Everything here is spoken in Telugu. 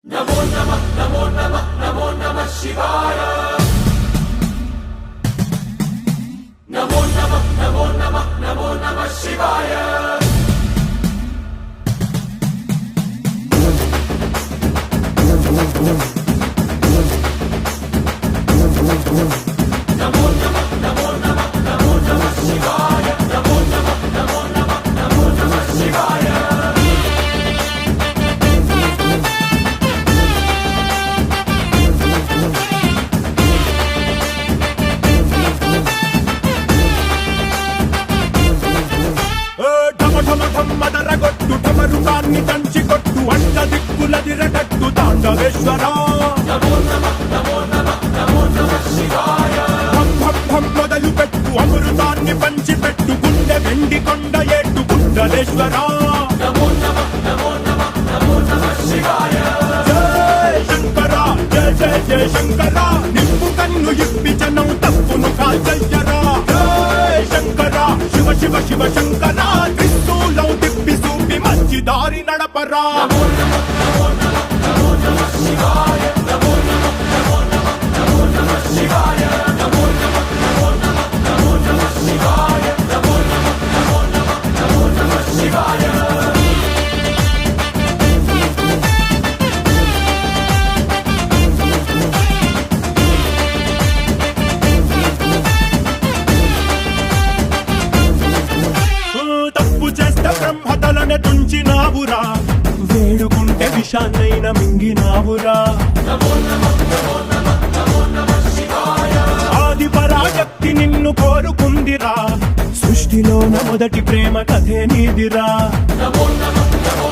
नमो नमः नमो नमः नमो नमः शिवाय नमो नमः नमो नमः नमो नमः शिवाय नमो नमः नमो नमः नमो नमः शिवाय नमो नमः नमो नमः नमो नमः शिवाय మదరగొట్టు టమరుకాన్ని దంచి కొట్టు అంట దిక్కులదిరగట్టు తాండవేశ్వర नमो नमः नमो नमः नमो नमः शिवाय భం భం భం మొదలు పెట్టు అమృతాన్ని పంచి పెట్టు గుండె వెండి కొండ ఏట్టు గుండలేశ్వర नमो नमः नमो नमः नमो नमः शिवाय జయ శంకర జయ జయ జయ శంకర నిప్పు కన్ను ఇప్పి జనం తప్పును కాల్చయ్యరా జయ శంకర శివ శివ శివ శంకర త్రిశూలం తిప్పి చూపి మంచి దారి నడపరా नमो नमः नमो नमः नमो नमः शिवाय नमो नमः नमो नमः नमो नमः शिवाय नमो नमः नमो नमः नमो नमः शिवाय नमो नमः नमो नमः नमो नमः शिवाय తప్పు చేస్తే బ్రహ్మతలనే తుంచినావురా వేడుకుంటే విషాన్నైన మింగినావురా नमो नमः नमो नमः नमो नमः शिवाय ఆది పరాశక్తి నిన్ను కోరుకుందిరా సృష్టిలోన మొదటి ప్రేమ కథే నీదిరా नमो नमः नमो